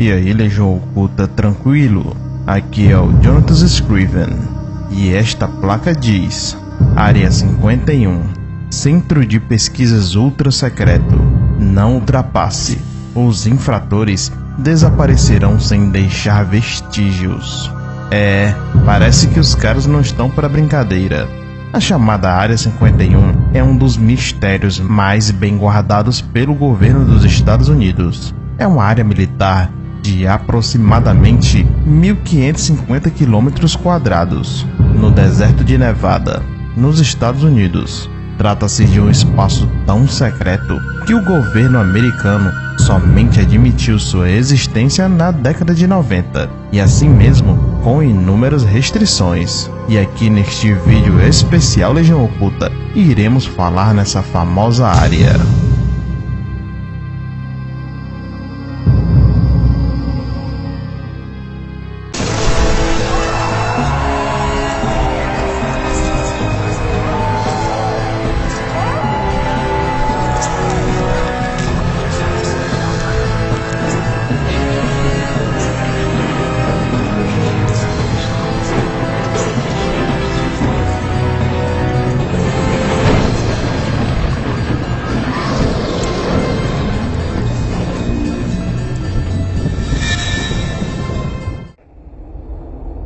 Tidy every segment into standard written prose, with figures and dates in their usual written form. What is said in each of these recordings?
E aí, Legião Oculta, tranquilo? Aqui é o Jonathan Scriven, e esta placa diz: Área 51, Centro de Pesquisas Ultra Secreto, não ultrapasse. Os infratores desaparecerão sem deixar vestígios. Parece que os caras não estão para brincadeira. A chamada Área 51 é um dos mistérios mais bem guardados pelo governo dos Estados Unidos. É uma área militar de aproximadamente 1.550 km², no deserto de Nevada, nos Estados Unidos. Trata-se de um espaço tão secreto que o governo americano somente admitiu sua existência na década de 90, e assim mesmo com inúmeras restrições. E aqui neste vídeo especial Legião Oculta, iremos falar nessa famosa área.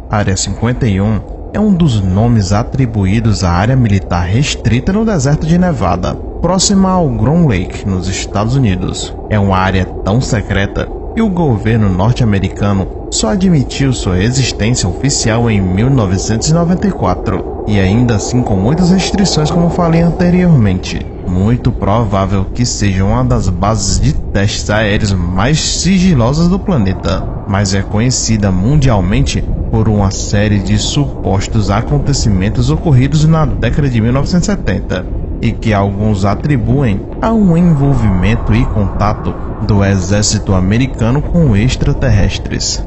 Área 51 é um dos nomes atribuídos à área militar restrita no deserto de Nevada, próxima ao Groom Lake, nos Estados Unidos. É uma área tão secreta que o governo norte-americano só admitiu sua existência oficial em 1994, e ainda assim com muitas restrições, como falei anteriormente. Muito provável que seja uma das bases de testes aéreos mais sigilosas do planeta, mas é conhecida mundialmente por uma série de supostos acontecimentos ocorridos na década de 1970 e que alguns atribuem a um envolvimento e contato do exército americano com extraterrestres.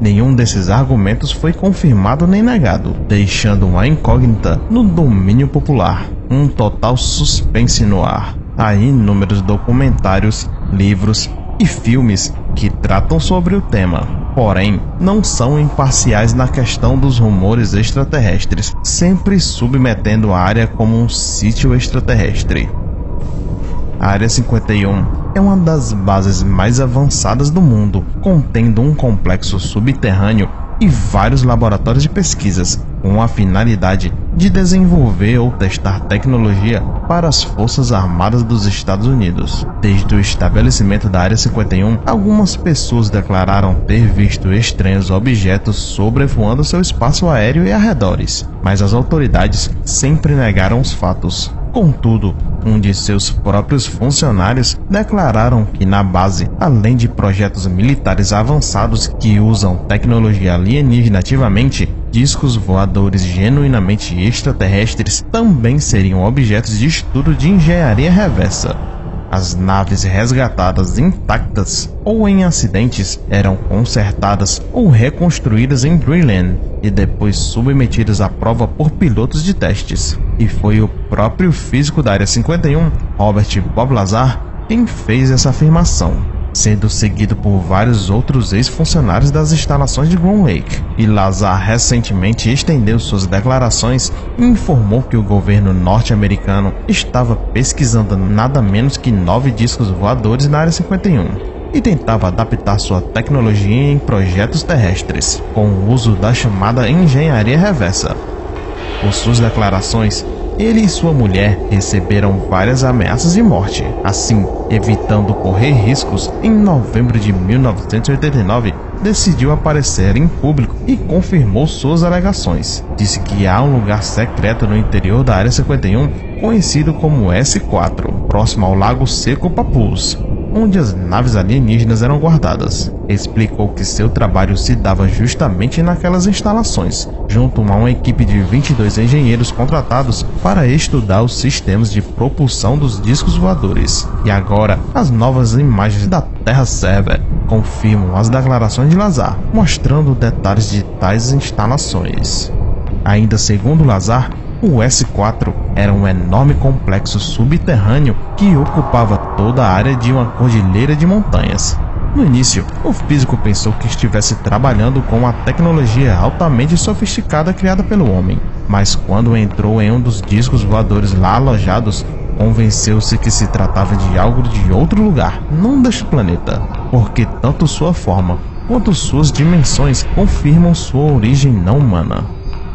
Nenhum desses argumentos foi confirmado nem negado, deixando uma incógnita no domínio popular, um total suspense no ar. Há inúmeros documentários, livros e filmes que tratam sobre o tema, porém não são imparciais na questão dos rumores extraterrestres, sempre submetendo a área como um sítio extraterrestre. A Área 51 é uma das bases mais avançadas do mundo, contendo um complexo subterrâneo e vários laboratórios de pesquisas, com a finalidade de desenvolver ou testar tecnologia para as Forças Armadas dos Estados Unidos. Desde o estabelecimento da Área 51, algumas pessoas declararam ter visto estranhos objetos sobrevoando seu espaço aéreo e arredores, mas as autoridades sempre negaram os fatos. Contudo, um de seus próprios funcionários declararam que na base, além de projetos militares avançados que usam tecnologia alienígena ativamente, discos voadores genuinamente extraterrestres também seriam objetos de estudo de engenharia reversa. As naves resgatadas intactas ou em acidentes eram consertadas ou reconstruídas em Greenland e depois submetidas à prova por pilotos de testes. E foi o próprio físico da Área 51, Robert Bob Lazar, quem fez essa afirmação, sendo seguido por vários outros ex-funcionários das instalações de Groom Lake. E Lazar recentemente estendeu suas declarações e informou que o governo norte-americano estava pesquisando nada menos que 9 discos voadores na Área 51 e tentava adaptar sua tecnologia em projetos terrestres, com o uso da chamada engenharia reversa. Por suas declarações, ele e sua mulher receberam várias ameaças de morte. Assim, evitando correr riscos, em novembro de 1989, decidiu aparecer em público e confirmou suas alegações. Disse que há um lugar secreto no interior da Área 51, conhecido como S4, próximo ao Lago Seco Papuz, onde as naves alienígenas eram guardadas. Explicou que seu trabalho se dava justamente naquelas instalações, junto a uma equipe de 22 engenheiros contratados para estudar os sistemas de propulsão dos discos voadores. E agora, as novas imagens da Terra Server confirmam as declarações de Lazar, mostrando detalhes de tais instalações. Ainda segundo Lazar, o S4 era um enorme complexo subterrâneo que ocupava toda a área de uma cordilheira de montanhas. No início, o físico pensou que estivesse trabalhando com uma tecnologia altamente sofisticada criada pelo homem, mas quando entrou em um dos discos voadores lá alojados, convenceu-se que se tratava de algo de outro lugar, não deste planeta, porque tanto sua forma quanto suas dimensões confirmam sua origem não humana.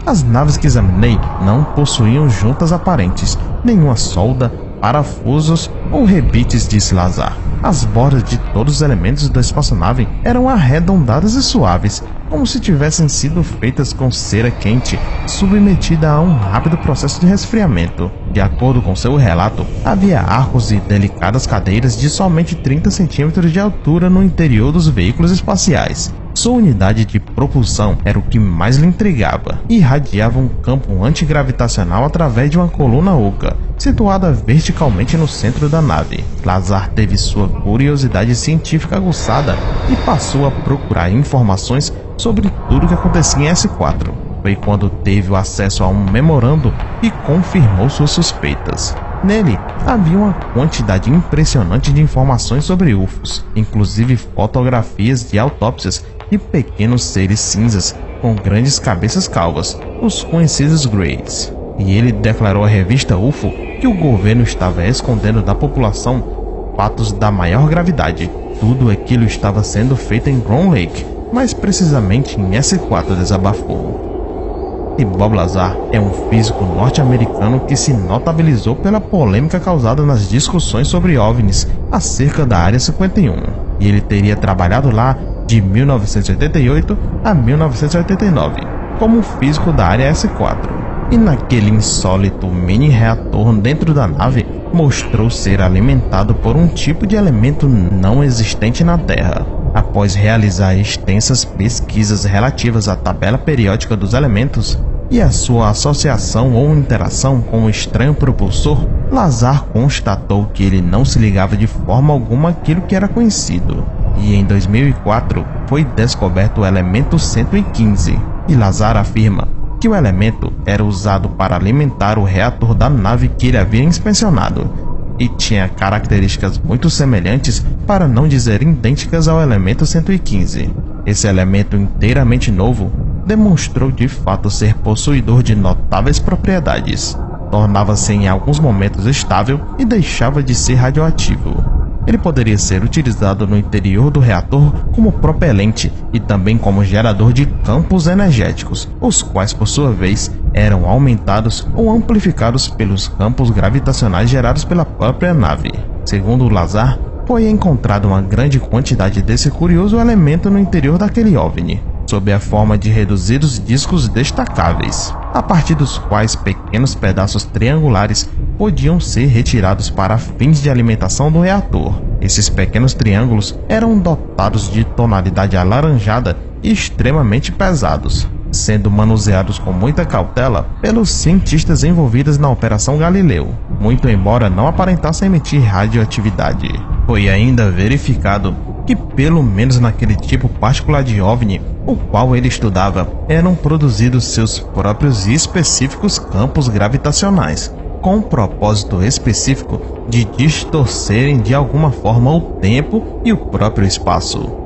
As naves que examinei não possuíam juntas aparentes, nenhuma solda, parafusos ou rebites, disse Lazar. As bordas de todos os elementos da espaçonave eram arredondadas e suaves, como se tivessem sido feitas com cera quente, submetida a um rápido processo de resfriamento. De acordo com seu relato, havia arcos e delicadas cadeiras de somente 30 centímetros de altura no interior dos veículos espaciais. Sua unidade de propulsão era o que mais lhe intrigava. Irradiava um campo antigravitacional através de uma coluna oca, situada verticalmente no centro da nave. Lazar teve sua curiosidade científica aguçada e passou a procurar informações sobre tudo o que acontecia em S4. Foi quando teve o acesso a um memorando e confirmou suas suspeitas. Nele, havia uma quantidade impressionante de informações sobre UFOs, inclusive fotografias de autópsias de pequenos seres cinzas com grandes cabeças calvas, os conhecidos Greys. E ele declarou à revista UFO que o governo estava escondendo da população fatos da maior gravidade. Tudo aquilo estava sendo feito em Ground Lake, mais precisamente em S4, desabafou. E Bob Lazar é um físico norte-americano que se notabilizou pela polêmica causada nas discussões sobre OVNIs acerca da Área 51. E ele teria trabalhado lá de 1988 a 1989 como físico da Área S4. E naquele insólito mini-reator dentro da nave, mostrou ser alimentado por um tipo de elemento não existente na Terra. Após realizar extensas pesquisas relativas à tabela periódica dos elementos e a sua associação ou interação com o estranho propulsor, Lazar constatou que ele não se ligava de forma alguma àquilo que era conhecido. E em 2004 foi descoberto o elemento 115, e Lazar afirma que o elemento era usado para alimentar o reator da nave que ele havia inspecionado, e tinha características muito semelhantes, para não dizer idênticas, ao elemento 115. Esse elemento inteiramente novo demonstrou de fato ser possuidor de notáveis propriedades. Tornava-se em alguns momentos estável e deixava de ser radioativo. Ele poderia ser utilizado no interior do reator como propelente e também como gerador de campos energéticos, os quais por sua vez eram aumentados ou amplificados pelos campos gravitacionais gerados pela própria nave. Segundo Lazar, foi encontrada uma grande quantidade desse curioso elemento no interior daquele OVNI, sob a forma de reduzidos discos destacáveis, a partir dos quais pequenos pedaços triangulares podiam ser retirados para fins de alimentação do reator. Esses pequenos triângulos eram dotados de tonalidade alaranjada e extremamente pesados, sendo manuseados com muita cautela pelos cientistas envolvidos na Operação Galileu, muito embora não aparentassem emitir radioatividade. Foi ainda verificado que, pelo menos naquele tipo particular de OVNI, o qual ele estudava, eram produzidos seus próprios e específicos campos gravitacionais, com um propósito específico de distorcerem de alguma forma o tempo e o próprio espaço.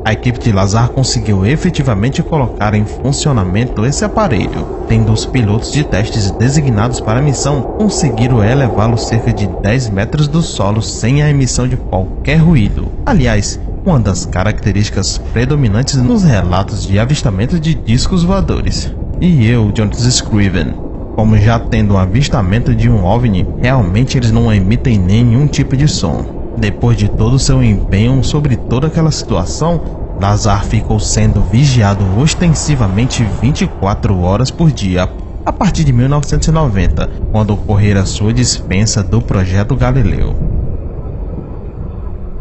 A equipe de Lazar conseguiu efetivamente colocar em funcionamento esse aparelho, tendo os pilotos de testes designados para a missão conseguiram elevá-lo cerca de 10 metros do solo sem a emissão de qualquer ruído. Aliás, uma das características predominantes nos relatos de avistamento de discos voadores. E eu, Jonathan Scriven, como já tendo um avistamento de um OVNI, realmente eles não emitem nenhum tipo de som. Depois de todo o seu empenho sobre toda aquela situação, Lazar ficou sendo vigiado ostensivamente 24 horas por dia, a partir de 1990, quando ocorrera sua dispensa do projeto Galileu.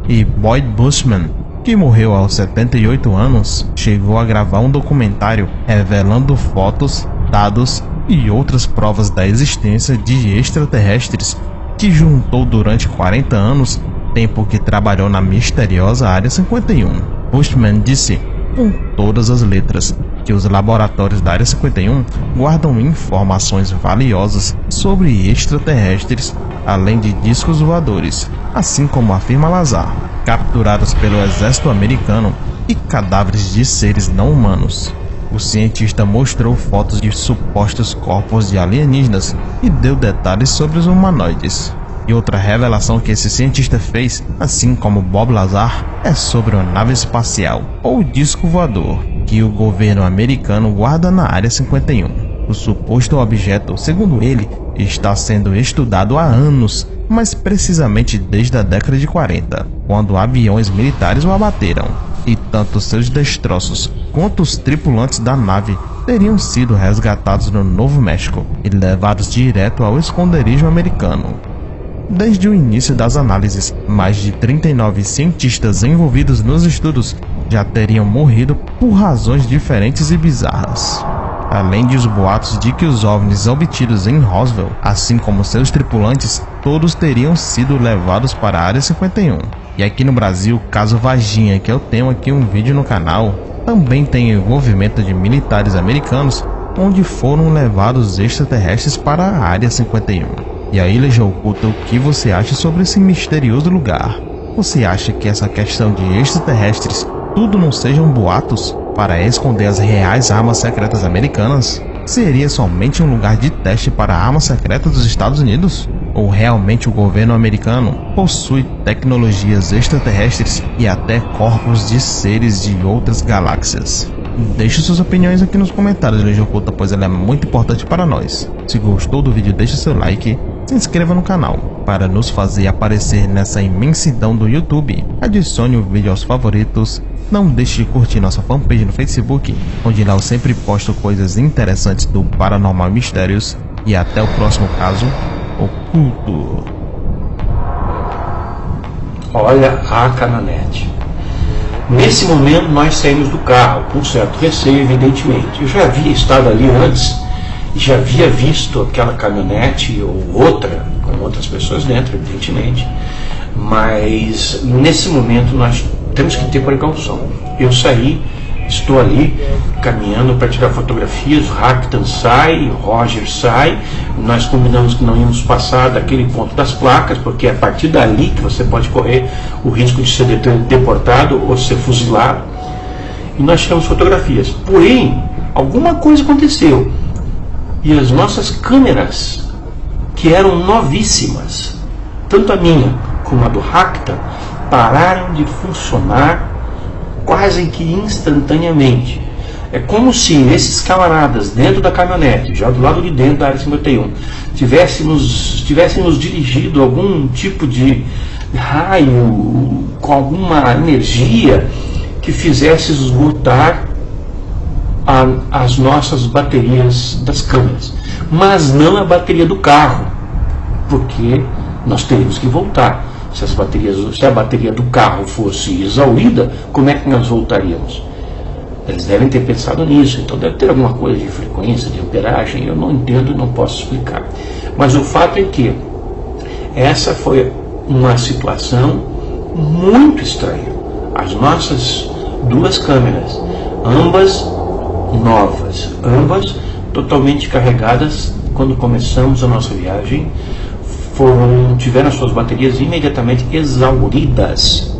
E Boyd Bushman, que morreu aos 78 anos, chegou a gravar um documentário revelando fotos, dados e outras provas da existência de extraterrestres que juntou durante 40 anos, tempo que trabalhou na misteriosa Área 51. Bushman disse com todas as letras que os laboratórios da Área 51 guardam informações valiosas sobre extraterrestres, além de discos voadores, assim como afirma Lazar, capturados pelo exército americano e cadáveres de seres não humanos. O cientista mostrou fotos de supostos corpos de alienígenas e deu detalhes sobre os humanoides. E outra revelação que esse cientista fez, assim como Bob Lazar, é sobre uma nave espacial, ou disco voador, que o governo americano guarda na Área 51. O suposto objeto, segundo ele, está sendo estudado há anos, mas precisamente desde a década de 40, quando aviões militares o abateram. E tanto seus destroços quanto os tripulantes da nave teriam sido resgatados no Novo México e levados direto ao esconderijo americano. Desde o início das análises, mais de 39 cientistas envolvidos nos estudos já teriam morrido por razões diferentes e bizarras. Além dos boatos de que os OVNIs obtidos em Roswell, assim como seus tripulantes, todos teriam sido levados para a Área 51. E aqui no Brasil, o caso Varginha, que eu tenho aqui um vídeo no canal, também tem envolvimento de militares americanos, onde foram levados extraterrestres para a Área 51. E aí, Legião Oculta, o que você acha sobre esse misterioso lugar? Você acha que essa questão de extraterrestres tudo não sejam boatos para esconder as reais armas secretas americanas? Seria somente um lugar de teste para a arma secreta dos Estados Unidos? Ou realmente o governo americano possui tecnologias extraterrestres e até corpos de seres de outras galáxias? Deixe suas opiniões aqui nos comentários, Legião Oculta, pois ela é muito importante para nós. Se gostou do vídeo, deixe seu like, se inscreva no canal para nos fazer aparecer nessa imensidão do YouTube. Adicione o vídeo aos favoritos. Não deixe de curtir nossa fanpage no Facebook, onde lá eu sempre posto coisas interessantes do Paranormal e Mistérios. E até o próximo caso oculto. Olha a caminhonete. Nesse momento nós saímos do carro, com certo receio, evidentemente. Eu já havia estado ali antes, já havia visto aquela caminhonete ou outra, com outras pessoas dentro, evidentemente. Mas nesse momento nós temos que ter precaução. Eu saí, estou ali caminhando para tirar fotografias, o Hackton sai, o Roger sai, nós combinamos que não íamos passar daquele ponto das placas, porque é a partir dali que você pode correr o risco de ser deportado ou ser fuzilado. E nós tiramos fotografias. Porém, alguma coisa aconteceu e as nossas câmeras, que eram novíssimas, tanto a minha como a do Hackton, pararam de funcionar quase que instantaneamente. É como se esses camaradas dentro da caminhonete, já do lado de dentro da Área 51, tivessem nos dirigido algum tipo de raio com alguma energia que fizesse esgotar as nossas baterias das câmeras, mas não a bateria do carro, porque nós teríamos que voltar. Se a bateria do carro fosse exaurida, como é que nós voltaríamos? Eles devem ter pensado nisso, então deve ter alguma coisa de frequência, de amperagem, eu não entendo e não posso explicar. Mas o fato é que essa foi uma situação muito estranha. As nossas duas câmeras, ambas novas, ambas totalmente carregadas quando começamos a nossa viagem, tiveram suas baterias imediatamente exauridas.